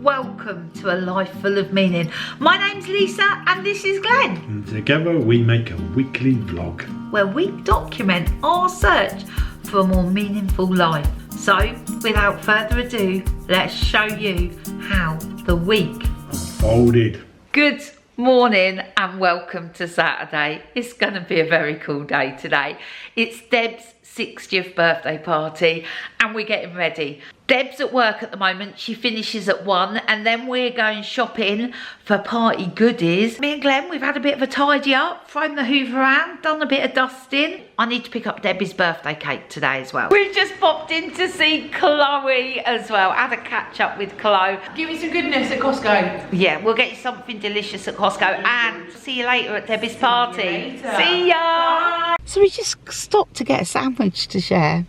welcome to a life full of meaning. My name's Lisa and this is Glenn. And together we make a weekly vlog where we document our search for a more meaningful life. So, without further ado, let's show you how the week unfolded. Good morning and welcome to Saturday. It's going to be a very cool day today. It's Deb's 60th birthday party and we're getting ready. Deb's at work at the moment. She finishes at 1 and then we're going shopping for party goodies. Me and Glenn, we've had a bit of a tidy up, thrown the hoover around, done a bit of dusting. I need to pick up Debbie's birthday cake today as well. We've just popped in to see Chloe as well. Had a catch up with Chloe. Give me some goodness at Costco. Yeah, we'll get you something delicious at Costco and see you later at Debbie's party. See ya! So we just stopped to get a sandwich to share.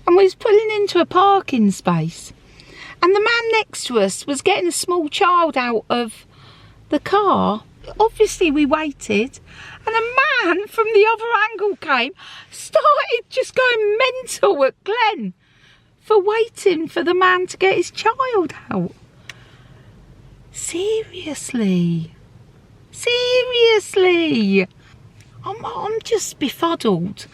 And we was pulling into a parking space and the man next to us was getting a small child out of the car. Obviously we waited and a man from the other angle came, started just going mental at Glenn for waiting for the man to get his child out. Seriously, seriously, I'm just befuddled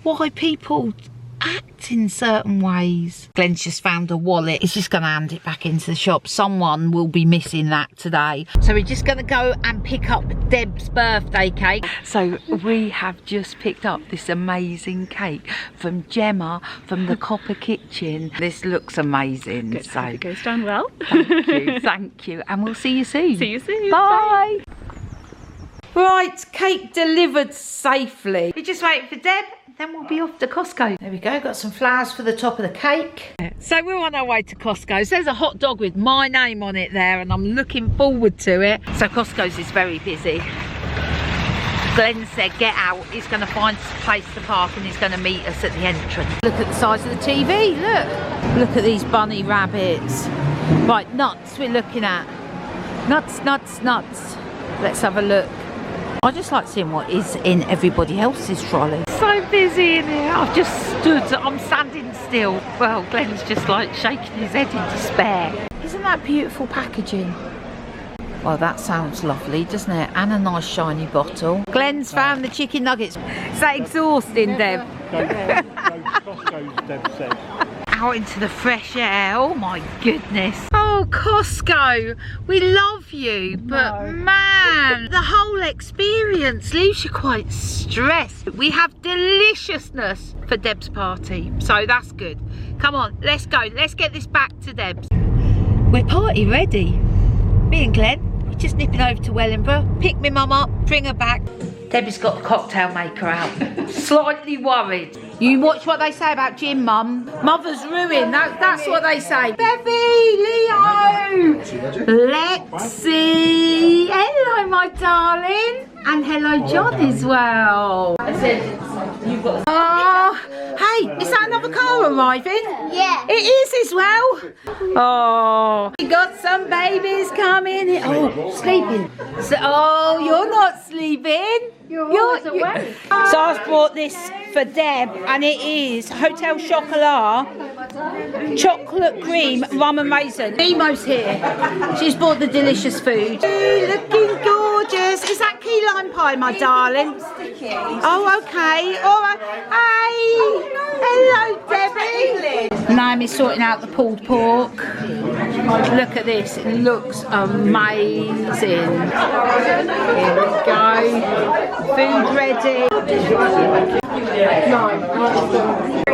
why people act in certain ways. Glenn's just found a wallet. He's just going to hand it back into the shop. Someone will be missing that today. So we're just going to go and pick up Deb's birthday cake. So we have just picked up this amazing cake from Gemma from the Copper Kitchen. This looks amazing. Good. So it goes down well. Thank you, thank you. And we'll see you soon. See you soon. Bye. Right, cake delivered safely. We're just waiting for Deb, then we'll be off to Costco. There we go, got some flowers for the top of the cake. So we're on our way to Costco. So there's a hot dog with my name on it there and I'm looking forward to it. So Costco's is very busy. Glenn said get out, he's going to find a place to park and he's going to meet us at the entrance. Look at the size of the TV, look. Look at these bunny rabbits. Right, nuts we're looking at. Nuts, nuts, nuts. Let's have a look. I just like seeing what is in everybody else's trolley. So busy in here. I've just stood, I'm standing still. Well, Glenn's just like shaking his head in despair. Isn't that beautiful packaging? Well, that sounds lovely, doesn't it? And a nice shiny bottle. Glenn's found the chicken nuggets. Is that exhausting, Deb? Costco's, Deb said. Out into the fresh air. Oh my goodness. Oh, Costco, we love you, but man, the whole experience leaves you quite stressed. We have deliciousness for Deb's party, so that's good. Come on, let's go. Let's get this back to Deb's. We're party ready. Me and Glenn, we're just nipping over to Wellingborough, pick my mum up, bring her back. Debbie's got the cocktail maker out. Slightly worried. You watch what they say about gin, Mum. Mother's ruin, that's what they say. Bevy, Leo, Lexi. Hello, my darling. And hello, John as well. I said, you've got... Oh, hey, is that another car arriving? Yeah. It is as well. Oh, we got some babies coming in. Oh, sleeping. So, oh, you're not sleeping. You're awake. So I've brought this for Deb and it is Hotel Chocolat chocolate cream rum and raisin. Nemo's here. She's bought the delicious food. Hey, looking gorgeous. Is that key lime pie, my darling? Oh, okay. All right. Hey. Hello, Debbie. Naomi's sorting out the pulled pork. Look at this. It looks amazing. Here we go. Food ready.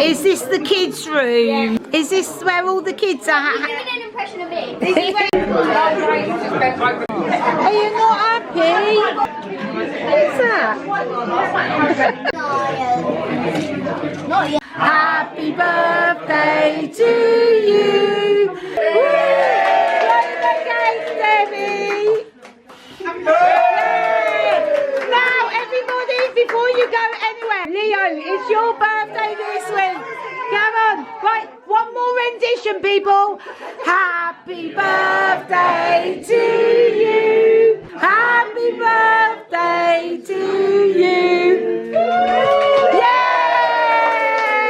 Is this the kids' room? Is this where all the kids are? Give me an impression of me. Are you not happy? What's that? Not yet. Happy birthday to you. Woo! Blow the cake, Debbie. Now, everybody, before you go anywhere, Leo, it's your birthday this week. Come on. Right, one more rendition, people. Happy birthday to you. Happy birthday to you.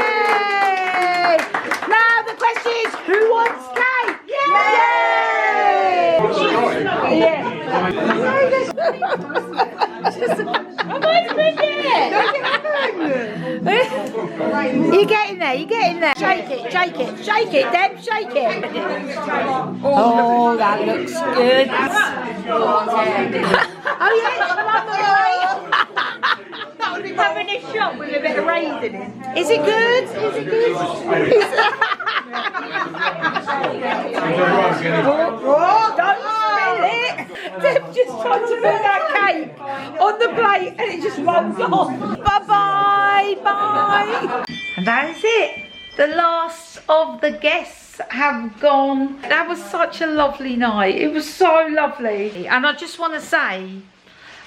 Yay! Now the question is, who wants cake? Yay! You're getting there, you're getting there. Shake it, shake it, shake it, Deb, shake it. Oh, that looks good. Oh yeah, Having a shot with a bit of raisin in. is it good? Is it good? Don't spill it. Deb just tried to put that cake on the plate and it just rolls off. Bye-bye, bye. And that is it. The last of the guests have gone. That was such a lovely night. It was so lovely. And I just want to say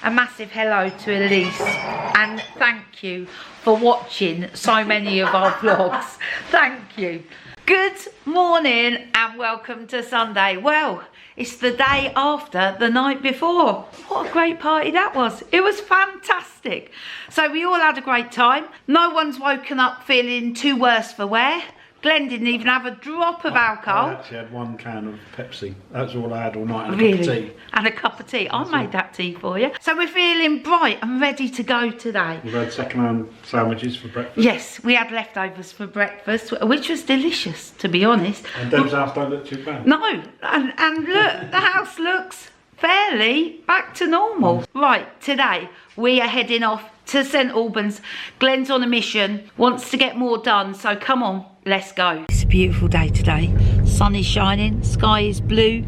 a massive hello to Elise and thank you for watching so many of our vlogs. Thank you. Good morning and welcome to Sunday. Well, it's the day after the night before. What a great party that was. It was fantastic. So we all had a great time. No one's woken up feeling too worse for wear. Glenn didn't even have a drop of alcohol. I actually had 1 can of Pepsi. That's all I had all night, and a Really? cup of tea. And a cup of tea. I made that tea for you. So we're feeling bright and ready to go today. We've had second-hand sandwiches for breakfast. Yes, we had leftovers for breakfast, which was delicious, to be honest. And Deb's house don't look too bad. No, and look, the house looks fairly back to normal. Right, today we are heading off to St Albans. Glenn's on a mission, wants to get more done, so come on, let's go. It's a beautiful day today. Sun is shining, sky is blue,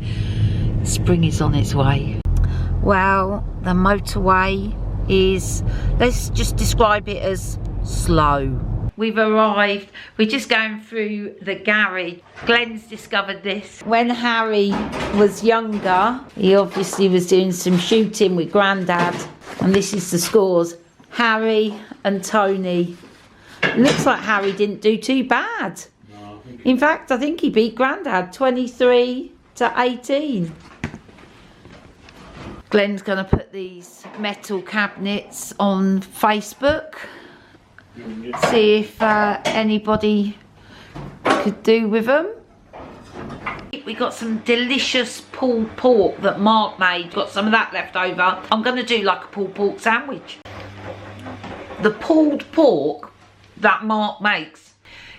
spring is on its way. Well, the motorway is, let's just describe it as slow. We've arrived, we're just going through the garage. Glenn's discovered this. When Harry was younger, he obviously was doing some shooting with Grandad. And this is the scores. Harry and Tony. It looks like Harry didn't do too bad. No, In fact, I think he beat Grandad 23 to 18. Glenn's going to put these metal cabinets on Facebook. See if anybody could do with them. We got some delicious pulled pork that Mark made. Got some of that left over. I'm going to do like a pulled pork sandwich. The pulled pork that Mark makes,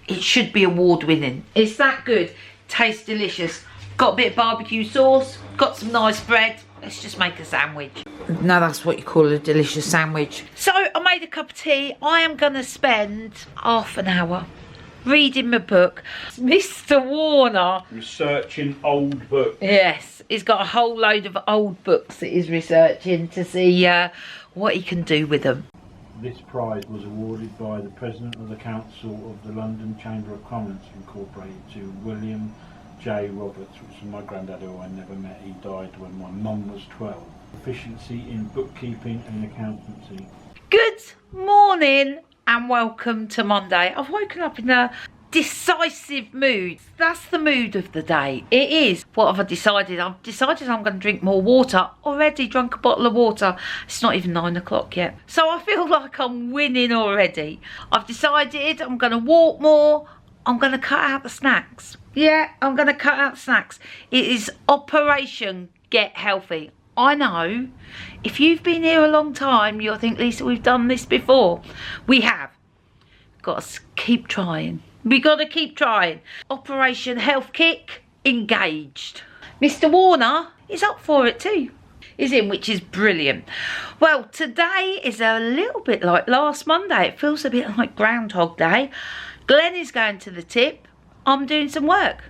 it should be award winning. It's that good. Tastes delicious. Got a bit of barbecue sauce. Got some nice bread. Let's just make a sandwich. Now that's what you call a delicious sandwich. So I made a cup of tea. I am going to spend half an hour reading my book. Mr. Warner. researching old books. Yes, he's got a whole load of old books that he's researching to see what he can do with them. This prize was awarded by the President of the Council of the London Chamber of Commerce Incorporated to William J. Roberts, which was my granddad who I never met. He died when my mum was 12. Efficiency in bookkeeping and accountancy. Good morning and welcome to Monday. I've woken up in a decisive mood. That's the mood of the day. It is. What have I decided? I've decided I'm going to drink more water. Already drunk a bottle of water. It's not even 9 o'clock yet. So I feel like I'm winning already. I've decided I'm going to walk more. I'm going to cut out the snacks. Yeah, I'm going to cut out snacks. It is Operation Get Healthy. I know, if you've been here a long time, you'll think, Lisa, we've done this before. We have. Got to keep trying. We got to keep trying. Operation Health Kick, engaged. Mr. Warner is up for it too. Is in, which is brilliant. Well, today is a little bit like last Monday. It feels a bit like Groundhog Day. Glenn is going to the tip. I'm doing some work.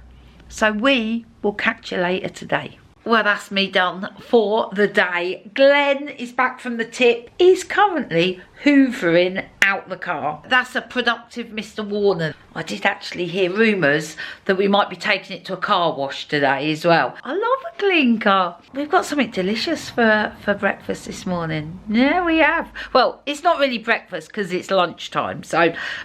So we will catch you later today. Well, that's me done for the day. Glenn is back from the tip. He's currently hoovering out the car. That's a productive Mr. Warner. I did actually hear rumours that we might be taking it to a car wash today as well. I love a clean car. We've got something delicious for breakfast this morning. Yeah, we have. Well, it's not really breakfast because it's lunchtime.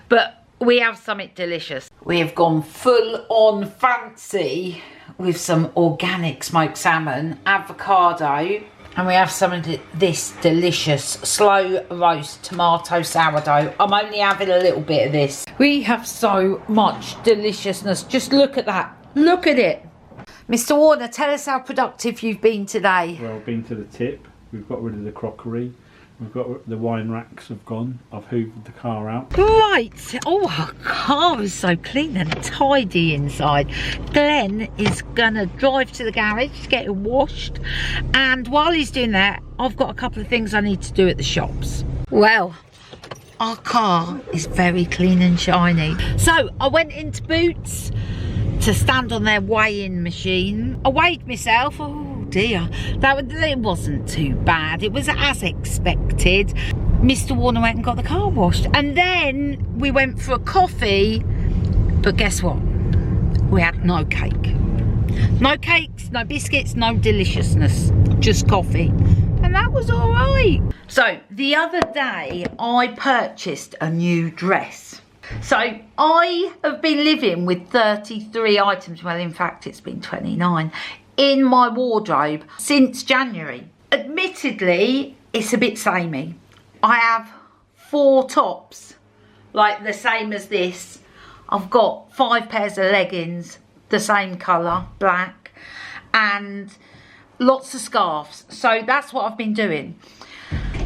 But we have something delicious. We have gone full on fancy with some organic smoked salmon, avocado, and we have some of this delicious slow roast tomato sourdough. I'm only having a little bit of this. We have so much deliciousness. Just look at that. Look at it. Mr. Warner, tell us how productive you've been today. Well, been to the tip. We've got rid of the crockery. We've got the wine racks have gone. I've hoovered the car out. Right, oh, our car is so clean and tidy inside. Glenn is gonna drive to the garage to get it washed, and while he's doing that, I've got a couple of things I need to do at the shops. Well, our car is very clean and shiny. So I went into Boots to stand on their weighing machine. I weighed myself. Oh dear, it wasn't too bad. It was as expected. Mr. Warner went and got the car washed, and then we went for a coffee, but guess what? We had no cake. No cakes, no biscuits, no deliciousness, just coffee. And that was all right. So the other day I purchased a new dress. So I have been living with 33 items, well in fact it's been 29, in my wardrobe since January. Admittedly, it's a bit samey. I have 4 tops, like the same as this. I've got 5 pairs of leggings, the same colour, black, and lots of scarves. So that's what I've been doing.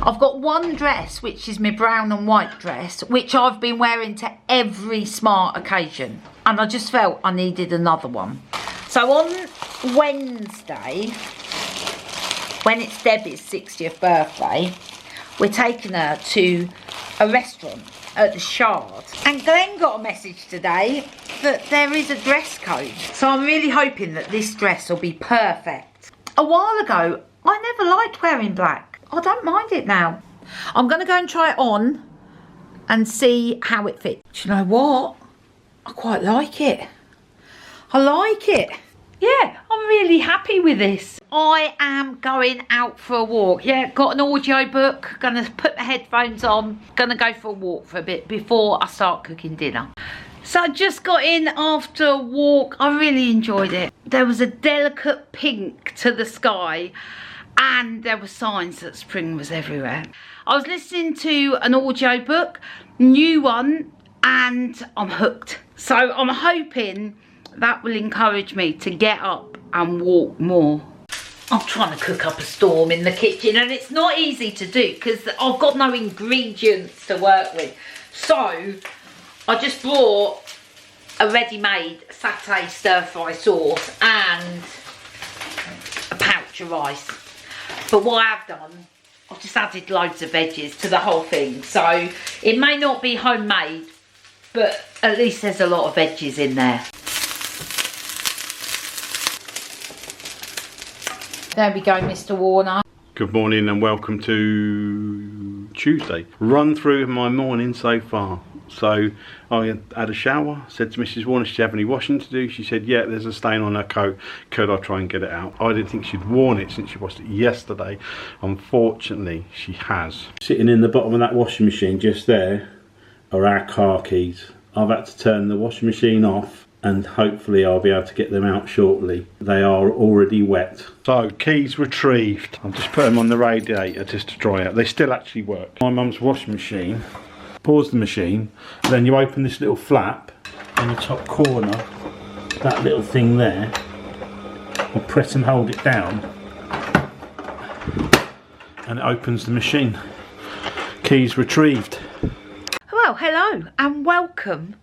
I've got one dress, which is my brown and white dress, which I've been wearing to every smart occasion, and I just felt I needed another one. So on Wednesday, when it's Debbie's 60th birthday, we're taking her to a restaurant at the Shard, and Glenn got a message today that there is a dress code, so I'm really hoping that this dress will be perfect. A while ago I never liked wearing black. I don't mind it now. I'm going to go and try it on and see how it fits. Do you know what? I quite like it. I like it. Yeah, I'm really happy with this. I am going out for a walk. Yeah, got an audio book. Gonna put the headphones on. Gonna go for a walk for a bit before I start cooking dinner. So I just got in after a walk. I really enjoyed it. There was a delicate pink to the sky, and there were signs that spring was everywhere. I was listening to an audio book, new one, and I'm hooked. So I'm hoping that will encourage me to get up and walk more. I'm trying to cook up a storm in the kitchen, and it's not easy to do because I've got no ingredients to work with. So I just brought a ready-made satay stir-fry sauce and a pouch of rice. But what I've done, I've just added loads of veggies to the whole thing. So it may not be homemade, but at least there's a lot of veggies in there. There we go, Mr. Warner. Good morning and welcome to Tuesday. Run through my morning so far. So I had a shower, said to Mrs. Warner, "Does she have any washing to do?" She said, "Yeah, there's a stain on her coat. Could I try and get it out?" I didn't think she'd worn it since she washed it yesterday. Unfortunately, she has. Sitting in the bottom of that washing machine just there are our car keys. I've had to turn the washing machine off, and hopefully I'll be able to get them out shortly. They are already wet. So, keys retrieved. I'll just put them on the radiator just to dry out. They still actually work. My mum's washing machine. Pause the machine, then you open this little flap in the top corner, that little thing there, or press and hold it down, and it opens the machine. Keys retrieved. Well, hello and welcome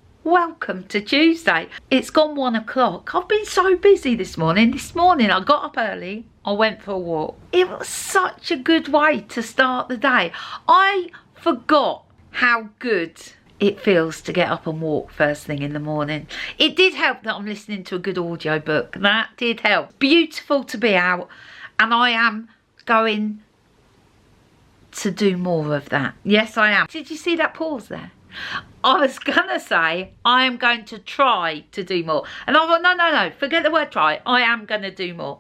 to Tuesday. It's gone 1 o'clock. I've been so busy this morning. This morning I got up early, I went for a walk. It was such a good way to start the day. I forgot how good it feels to get up and walk first thing in the morning. It did help that I'm listening to a good audio book. That did help. Beautiful to be out, and I am going to do more of that. Yes, I am. Did you see that pause there? I was gonna say I am going to try to do more, and I thought no, forget the word try. I am gonna do more.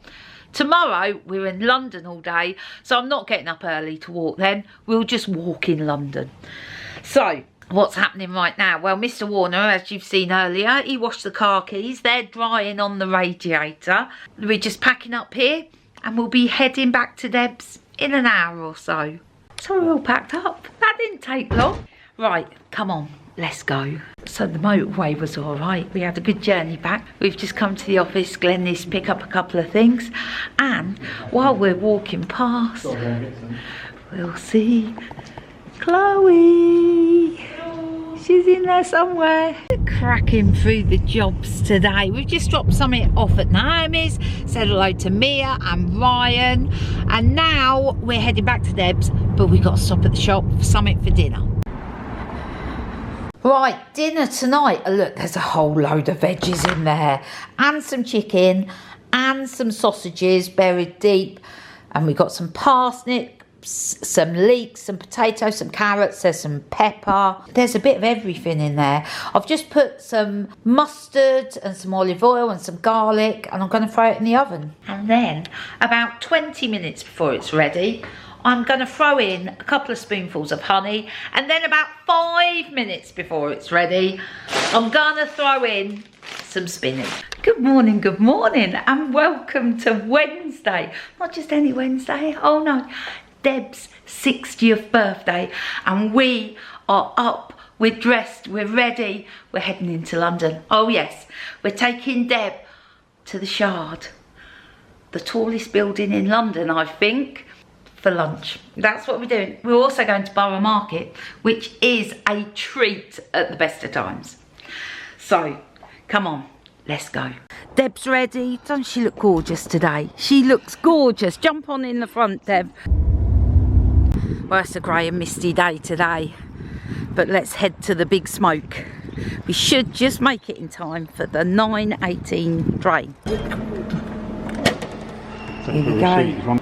Tomorrow we're in London all day, so I'm not getting up early to walk then. We'll just walk in London. So what's happening right now? Well, Mr. Warner, as you've seen earlier, he washed the car keys. They're drying on the radiator. We're just packing up here, and we'll be heading back to Deb's in an hour or so. So we're all packed up. That didn't take long. Right, come on, let's go. So the motorway was all right. We had a good journey back. We've just come to the office. Glenn needs to pick up a couple of things, and while we're walking past, We'll see Chloe. She's in there somewhere. Cracking through the jobs today. We've just dropped something off at Naomi's, said hello to Mia and Ryan, and now we're heading back to Deb's, but we've got to stop at the shop for something for dinner. Right, dinner tonight. Oh, look, there's a whole load of veggies in there, and some chicken, and some sausages buried deep, and we've got some parsnips, some leeks, some potatoes, some carrots, there's some pepper. There's a bit of everything in there. I've just put some mustard and some olive oil and some garlic, and I'm going to throw it in the oven. And then about 20 minutes before it's ready, I'm going to throw in a couple of spoonfuls of honey, and then about 5 minutes before it's ready, I'm going to throw in some spinach. Good morning, and welcome to Wednesday. Not just any Wednesday, oh no, Deb's 60th birthday, and we are up, we're dressed, we're ready, we're heading into London. Oh yes, we're taking Deb to the Shard, the tallest building in London, I think, for lunch. That's what we're doing. We're also going to Borough Market, which is a treat at the best of times. So, come on, let's go. Deb's ready. Doesn't she look gorgeous today? She looks gorgeous. Jump on in the front, Deb. Well, it's a grey and misty day today, but let's head to the big smoke. We should just make it in time for the 9:18 train. Here we go.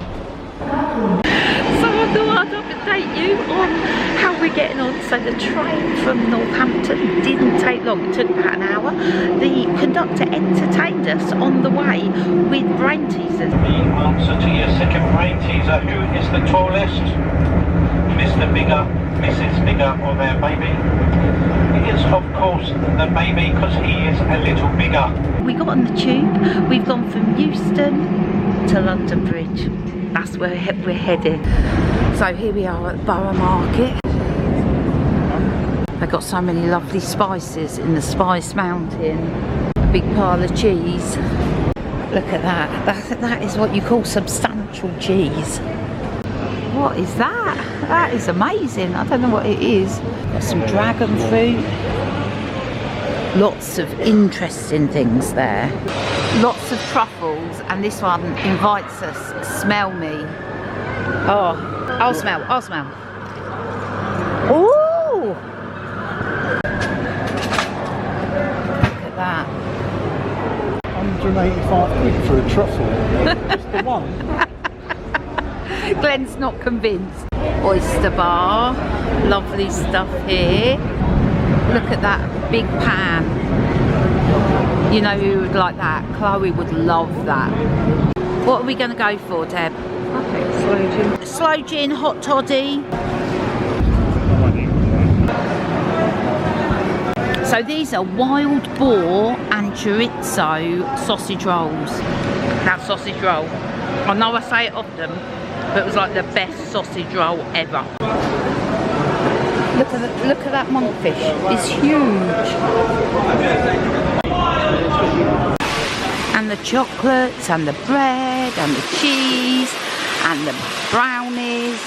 So I thought I'd update you on how we're getting on. So the train from Northampton didn't take long, it took about an hour. The conductor entertained us on the way with brain teasers. The answer to your second brain teaser, who is the tallest? Mr. Bigger, Mrs. Bigger, or their baby? It is, of course, the baby, because he is a little bigger. We got on the tube, we've gone from Euston to London Bridge. That's where we're heading. So here we are at Borough Market. They've got so many lovely spices in the Spice Mountain. A big pile of cheese. Look at that. That is what you call substantial cheese. What is that? That is amazing. I don't know what it is. Got some dragon fruit. Lots of interesting things there. Lots of truffles, and this one invites us. Smell me. Oh, I'll smell. Ooh! Look at that. 185 quid for a truffle. Just the one. Glenn's not convinced. Oyster bar. Lovely stuff here. Look at that big pan. You know who would like that? Chloe would love that. What are we going to go for, Deb? I think slow gin. Slow gin, hot toddy. So these are wild boar and chorizo sausage rolls. That sausage roll, I know I say it often, but it was like the best sausage roll ever. Look at that monkfish. It's huge. And the chocolates and the bread and the cheese and the brownies.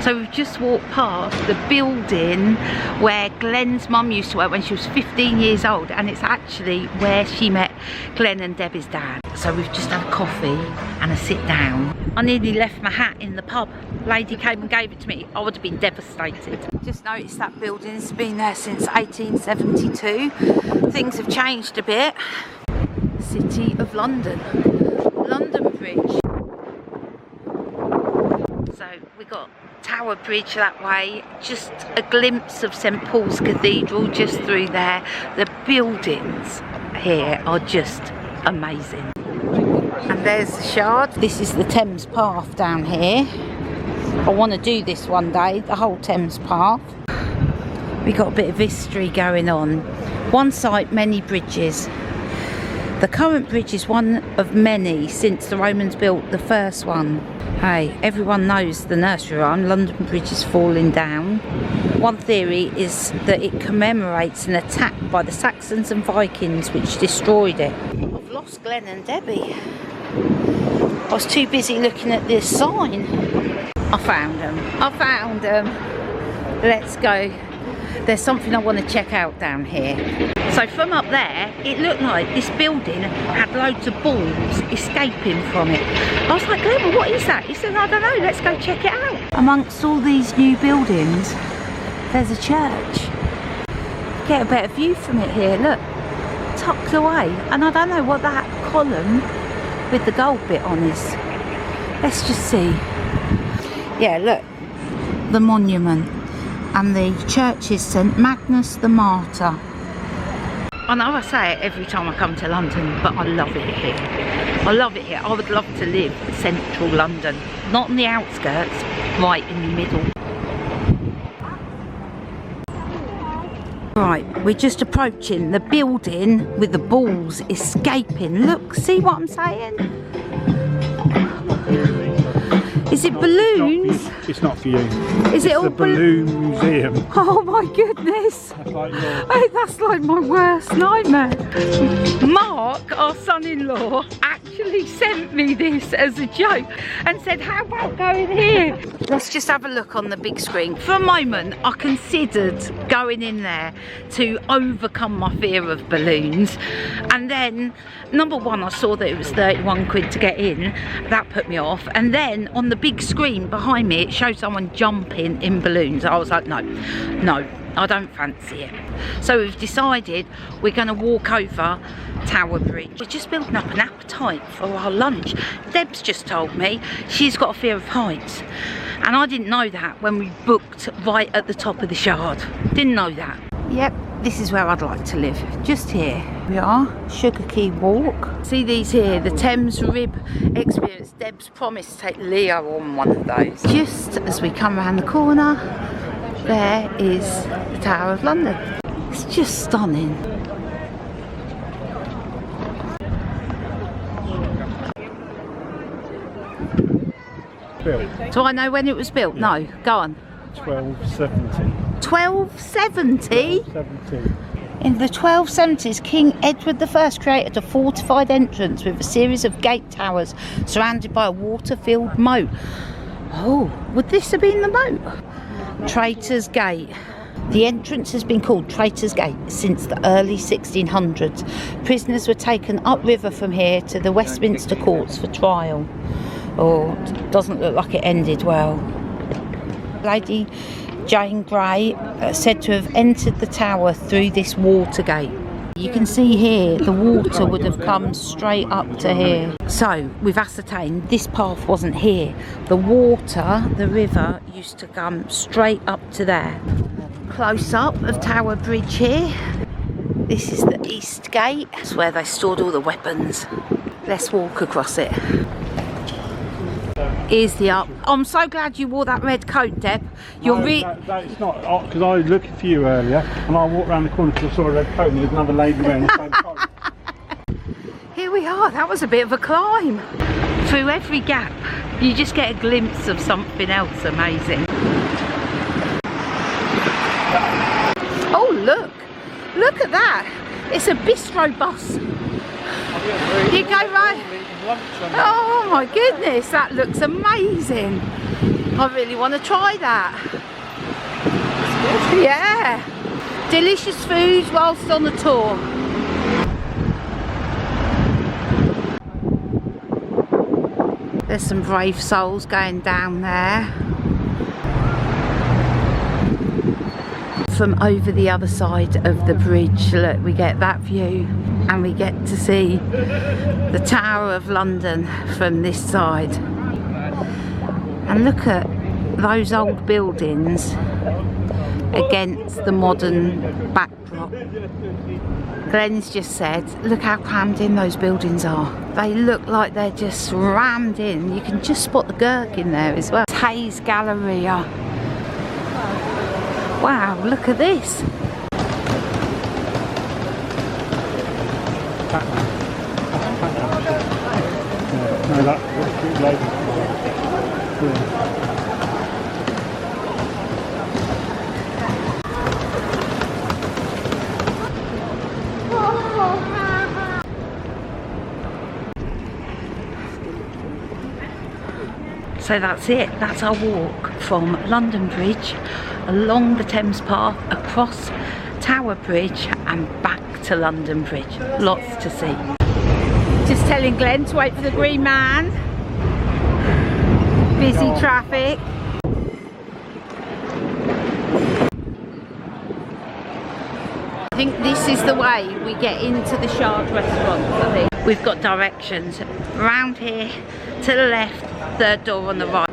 So we've just walked past the building where Glenn's mum used to work when she was 15 years old, and it's actually where she met Glenn and Debbie's dad. So we've just had a coffee and a sit down. I nearly left my hat in the pub. Lady came and gave it to me. I would have been devastated. Just noticed that building's been there since 1872. Things have changed a bit. City of London. London Bridge. So we got Tower Bridge that way, just a glimpse of St Paul's Cathedral just through there. The buildings here are just amazing. And there's the Shard. This is the Thames Path down here. I want to do this one day, the whole Thames Path. We got a bit of history going on. One site, many bridges. The current bridge is one of many since the Romans built the first one. Hey, everyone knows the nursery rhyme, London Bridge is falling down. One theory is that it commemorates an attack by the Saxons and Vikings which destroyed it. I've lost Glenn and Debbie. I was too busy looking at this sign. I found them. I found them. Let's go. There's something I want to check out down here. So from up there, it looked like this building had loads of balls escaping from it. I was like, Glenn, what is that? He said, I don't know, let's go check it out. Amongst all these new buildings, there's a church. Get a better view from it here, look. Tucked away. And I don't know what that column with the gold bit on is. Let's just see. Yeah, look. The monument. And the church is St Magnus the Martyr. I know I say it every time I come to London, but I love it here. I love it here. I would love to live in central London. Not in the outskirts, right in the middle. Right, we're just approaching the building with the balls escaping. Look, see what I'm saying? Is it balloons? It's not for you. Is it all the balloon museum? Oh my goodness! That's like my worst nightmare. Mark, our son-in-law, actually sent me this as a joke and said, how about going here? Let's just have a look on the big screen. For a moment, I considered going in there to overcome my fear of balloons. And then, number one, I saw that it was 31 quid to get in. That put me off. And then on the big screen behind me, it showed someone jumping in balloons. I was like, no, I don't fancy it. So we've decided we're going to walk over Tower Bridge. We're just building up an appetite for our lunch. Deb's just told me she's got a fear of heights. And I didn't know that when we booked right at the top of the Shard. Didn't know that. Yep, this is where I'd like to live. Just here we are, Sugar Key Walk. See these here, the Thames Rib Experience. Deb's promised to take Leo on one of those. Just as we come around the corner, there is the Tower of London. It's just stunning. Built. Do I know when it was built? Yeah. No, go on. 1270. 1270? 1270. In the 1270s, King Edward I created a fortified entrance with a series of gate towers surrounded by a water-filled moat. Oh, would this have been the moat? Traitors Gate. The entrance has been called Traitors Gate since the early 1600s. Prisoners were taken upriver from here to the Westminster courts for trial. Oh, doesn't look like it ended well. Lady Jane Grey said to have entered the tower through this water gate. You can see here the water would have come straight up to here. So we've ascertained this path wasn't here. The water, the river, used to come straight up to there. Close up of Tower Bridge here. This is the East Gate. It's where they stored all the weapons. Let's walk across it. Here's the up. I'm so glad you wore that red coat, Deb. You're It's not, because I was looking for you earlier and I walked around the corner because I saw a red coat and there's another lady wearing the same coat. Here we are. That was a bit of a climb. Through every gap, you just get a glimpse of something else amazing. Oh, look. Look at that. It's a bistro bus. You go right. Oh my goodness, that looks amazing. I really want to try that. Yeah. Delicious food whilst on the tour. There's some brave souls going down there. From over the other side of the bridge, look, we get that view. And we get to see the Tower of London from this side. And look at those old buildings against the modern backdrop. Glenn's just said, look how crammed in those buildings are. They look like they're just rammed in. You can just spot the gherkin there as well. Hayes Galleria. Wow, look at this. No, that's cute lady. So that's it. That's our walk from London Bridge, along the Thames Path, across Tower Bridge and back to London Bridge. Lots to see. Just telling Glenn to wait for the green man. Busy traffic. I think this is the way we get into the Shard restaurant, I think. We've got directions round here to the left, third door on the right.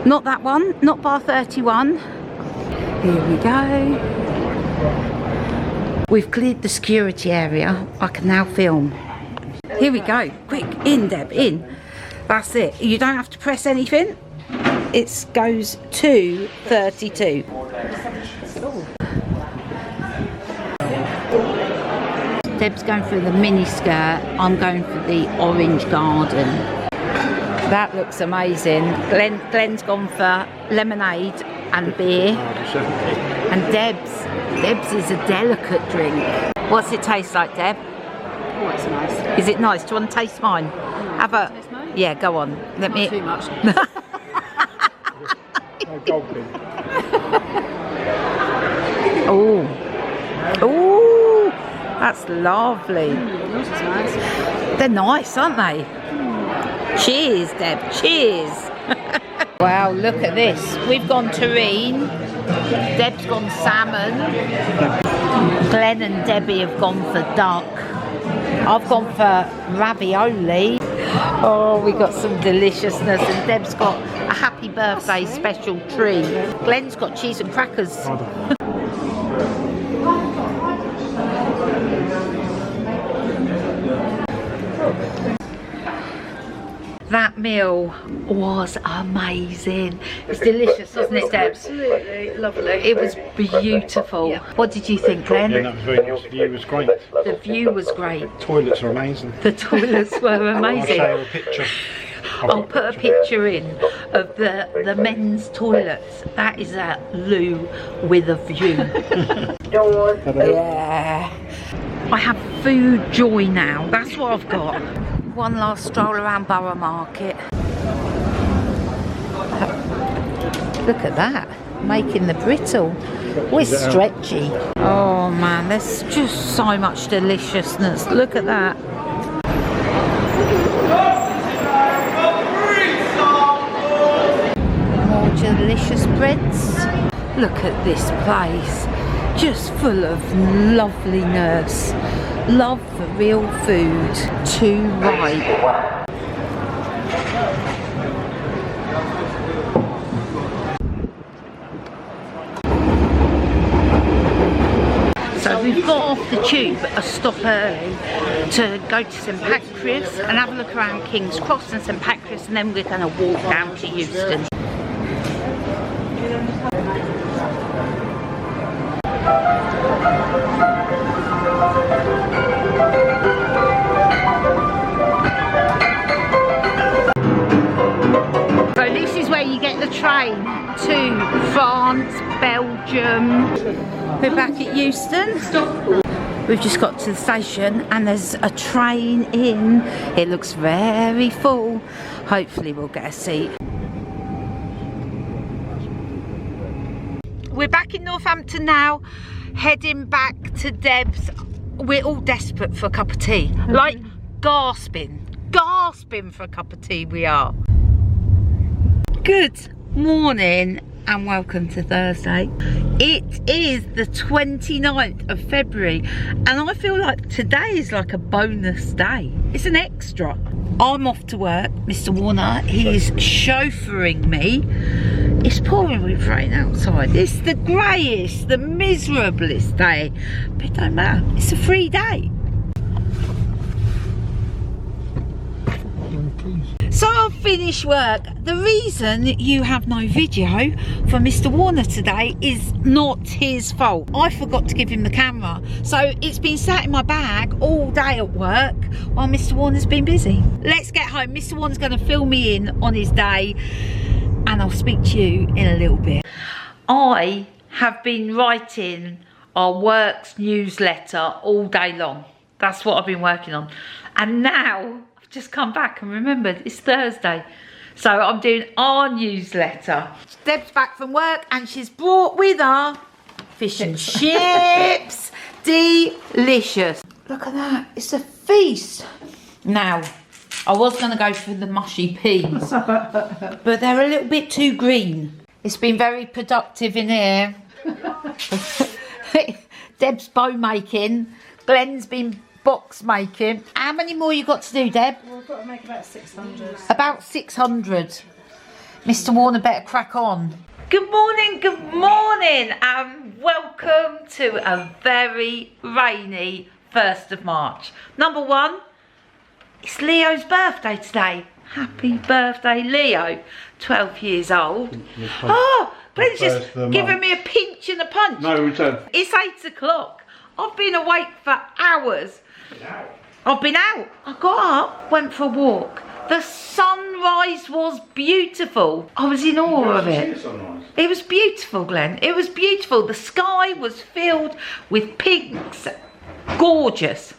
Not that one, not bar 31. Here we go. We've cleared the security area. I can now film. Here we go. Quick, in Deb, in. That's it. You don't have to press anything. It goes to 32. Deb's going for the mini skirt. I'm going for the orange garden. That looks amazing. Glenn's gone for lemonade and beer. And Deb's is a delicate drink. What's it taste like, Deb? Oh, it's nice. Is it nice? Do you want to taste mine? Have a... Taste mine? Yeah, go on. Let me... Not too much. Oh. Oh. That's lovely. Yours is nice. They're nice, aren't they? Cheers, Deb. Cheers. Wow, look at this. We've gone terrine. Deb's gone salmon. Glenn and Debbie have gone for duck. I've gone for ravioli. Oh, we got some deliciousness. And Deb's got a happy birthday special tree. Glenn's got cheese and crackers. That meal was amazing. It's delicious, wasn't it, Deb? Absolutely lovely. It was beautiful. Yeah. What did you think, Glenn? Yeah, that was very nice. The view was great. The view was great. Toilets are amazing. The toilets were amazing. I'll show you a picture. I'll put a picture in of the men's toilets. That is a loo with a view. Yeah. I have food joy now. That's what I've got. One last stroll around Borough Market. Look at that, making the brittle. We're stretchy. Oh man, there's just so much deliciousness. Look at that. More delicious breads. Look at this place, just full of loveliness. Love for real food, too right. So we've got off the tube a stop early to go to St Pancras and have a look around King's Cross and St Pancras, and then we're going to walk down to Euston. So this is where you get the train to France, Belgium. We're back at Euston. We've just got to the station and there's a train in. It looks very full. Hopefully we'll get a seat. We're back in Northampton now, heading back to Deb's. We're all desperate for a cup of tea. Like gasping for a cup of tea we are. Good morning and welcome to Thursday. It is the 29th of February and I feel like today is like a bonus day. It's an extra. I'm off to work. Mr. Warner, he is chauffeuring me. It's pouring with rain outside. It's the greyest, the miserablest day. But it don't matter. It's a free day. So I've finished work. The reason you have no video for Mr. Warner today is not his fault. I forgot to give him the camera. So it's been sat in my bag all day at work while Mr. Warner's been busy. Let's get home. Mr. Warner's going to fill me in on his day and I'll speak to you in a little bit. I have been writing our works newsletter all day long. That's what I've been working on. And now just come back and remembered it's Thursday. So I'm doing our newsletter. Deb's back from work and she's brought with her fish and chips. Delicious. Look at that, it's a feast. Now, I was going to go for the mushy peas, but they're a little bit too green. It's been very productive in here. Deb's bow making, Glenn's been box making. How many more you got to do, Deb? Well, we've got to make about 600. About 600. Mr. Warner better crack on. Good morning, and welcome to a very rainy 1st of March. Number one, it's Leo's birthday today. Happy birthday, Leo. 12 years old. Oh, Glenn's just giving me a pinch and a punch. No return. It's 8 o'clock. I've been awake for hours. I've been out. I got up, went for a walk. The sunrise was beautiful. I was in awe of it. It was beautiful, Glenn. It was beautiful. The sky was filled with pinks. Gorgeous.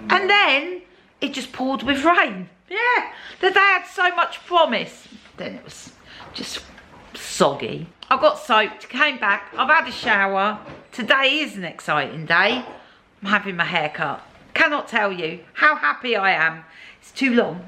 And then it just poured with rain. Yeah. The day had so much promise. Then it was just soggy. I got soaked, came back. I've had a shower. Today is an exciting day. I'm having my hair cut. Cannot tell you how happy I am. It's too long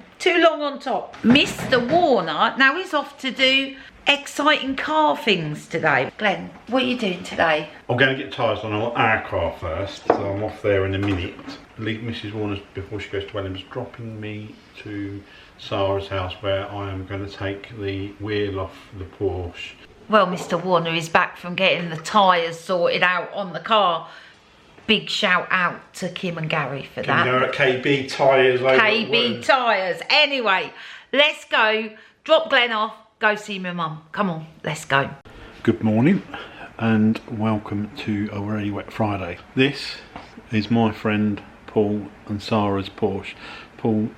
on top. Mr. Warner, now he's off to do exciting car things today. Glenn, what are you doing today? I'm going to get tyres on our car first, so I'm off there in a minute. Mrs. Warner's, before she goes to Williams, dropping me to Sarah's house where I am going to take the wheel off the Porsche. Well, Mr. Warner is back from getting the tyres sorted out on the car. Big shout out to Kim and Gary for that. They're at KB Tyres. KB Tyres. Anyway, let's go. Drop Glenn off. Go see my mum. Come on, let's go. Good morning and welcome to a Really Wet Friday. This is my friend Paul and Sarah's Porsche. Paul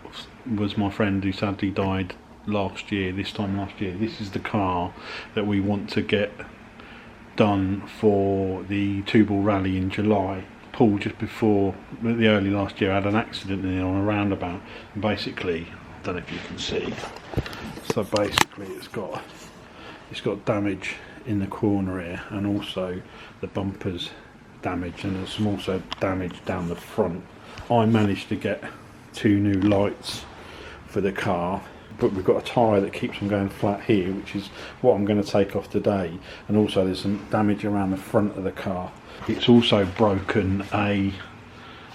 was my friend who sadly died this time last year. This is the car that we want to get done for the two-ball rally in July. Paul, just before the early last year, had an accident in it on a roundabout, and basically, I don't know if you can see, so basically it's got damage in the corner here, and also the bumper's damaged, and there's some also damage down the front. I managed to get 2 new lights for the car, but we've got a tyre that keeps them going flat here, which is what I'm going to take off today, and also there's some damage around the front of the car. It's also broken a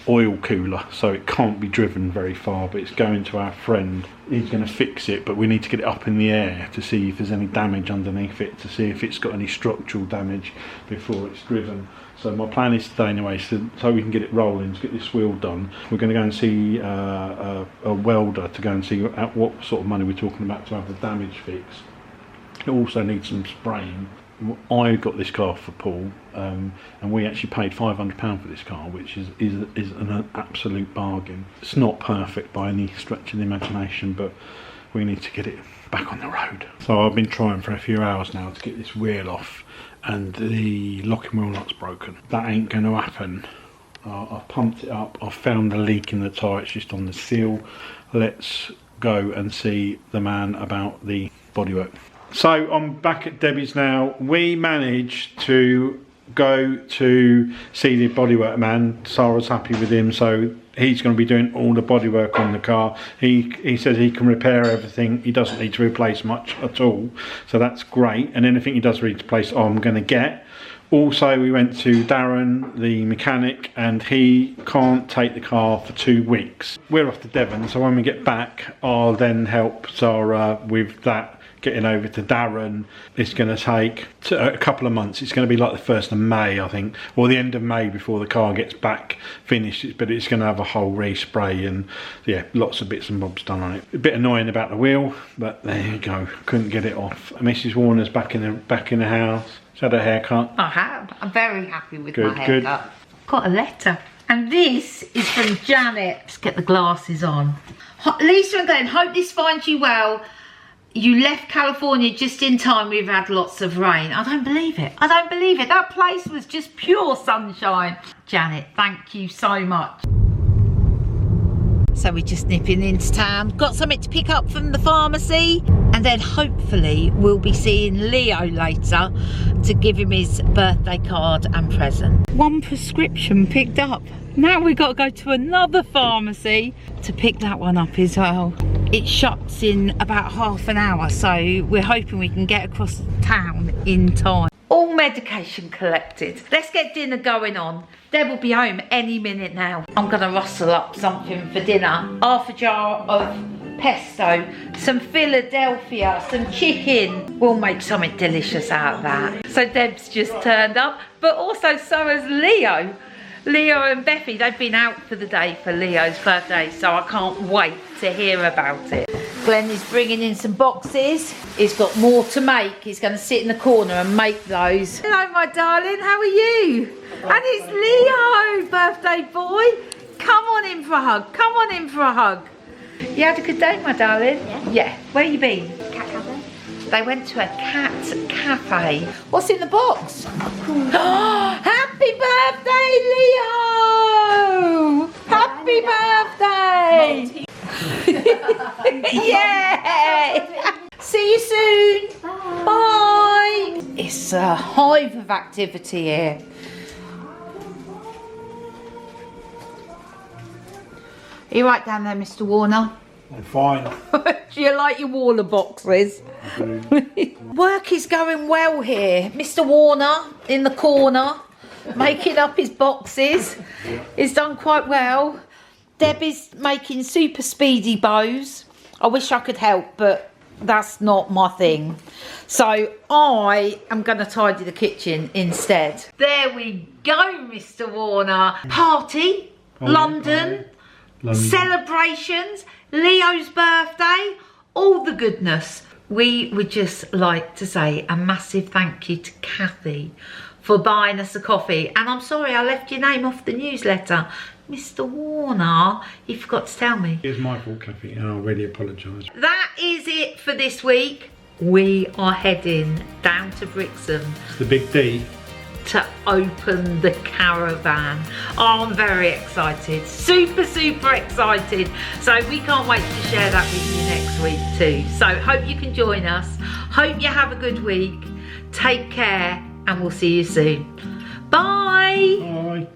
oil cooler, so it can't be driven very far, but it's going to our friend. He's going to fix it, but we need to get it up in the air to see if there's any damage underneath it, to see if it's got any structural damage before it's driven. So my plan is today anyway, so we can get it rolling, to get this wheel done. We're going to go and see a welder to go and see what sort of money we're talking about to have the damage fixed. It also needs some spraying. I got this car for Paul, and we actually paid £500 for this car, which is an absolute bargain. It's not perfect by any stretch of the imagination, but we need to get it back on the road. So I've been trying for a few hours now to get this wheel off, and the locking wheel nut's broken. That ain't going to happen. I've pumped it up, I've found the leak in the tyre, it's just on the seal. Let's go and see the man about the bodywork. So I'm back at Debbie's now. We managed to go to see the bodywork man. Sarah's happy with him, so he's going to be doing all the bodywork on the car. He says he can repair everything. He doesn't need to replace much at all, so that's great. And anything he does need to replace, I'm going to get. Also, we went to Darren, the mechanic, and he can't take the car for 2 weeks. We're off to Devon, so when we get back, I'll then help Sarah with that. Getting over to Darren, it's going to take a couple of months. It's going to be like the 1st of May, I think, or the end of May before the car gets back finished. But it's going to have a whole respray and yeah, lots of bits and bobs done on it. A bit annoying about the wheel, but there you go. Couldn't get it off. Mrs. Warner's back in the house. She's had her haircut. I have. I'm very happy with my haircut. Got a letter, and this is from Janet. Let's get the glasses on. Lisa and Glenn, hope this finds you well. You left California just in time. We've had lots of rain. I don't believe it. I don't believe it. That place was just pure sunshine. Janet, thank you so much. So we're just nipping into town. Got something to pick up from the pharmacy. And then hopefully we'll be seeing Leo later to give him his birthday card and present. One prescription picked up. Now we've got to go to another pharmacy to pick that one up as well. It shuts in about half an hour, so we're hoping we can get across town in time. All medication collected. Let's get dinner going on. Deb will be home any minute now. I'm gonna rustle up something for dinner. Half a jar of pesto, some Philadelphia, some chicken. We'll make something delicious out of that. So Deb's just turned up, but also so has Leo. Leo and Beffy, they've been out for the day for Leo's birthday, so I can't wait to hear about it. Glenn is bringing in some boxes. He's got more to make. He's going to sit in the corner and make those. Hello, my darling. How are you? And it's Leo, birthday boy. Come on in for a hug. Come on in for a hug. You had a good day, my darling? Yeah. Yeah. Where you been? Cat cafe. They went to a cat cafe. What's in the box? Happy birthday, Leo! Happy birthday! Yeah! See you soon. Bye. It's a hive of activity here. Are you right down there, Mr. Warner? I'm fine. Do you like your Warner boxes? Work is going well here. Mr. Warner in the corner, making up his boxes. He's done quite well. Deb is making super speedy bows. I wish I could help, but that's not my thing. So I am going to tidy the kitchen instead. There we go, Mr. Warner. Party, London. Celebrations, Leo's birthday, all the goodness. We would just like to say a massive thank you to Kathy for buying us a coffee. And I'm sorry I left your name off the newsletter. Mr. Warner, you forgot to tell me. It's my fault, Kathy, and I really apologise. That is it for this week. We are heading down to Brixham. It's the big D. To open the caravan. Oh, I'm very excited. Super excited. So we can't wait to share that with you next week too. So hope you can join us. Hope you have a good week. Take care and we'll see you soon. Bye. Bye.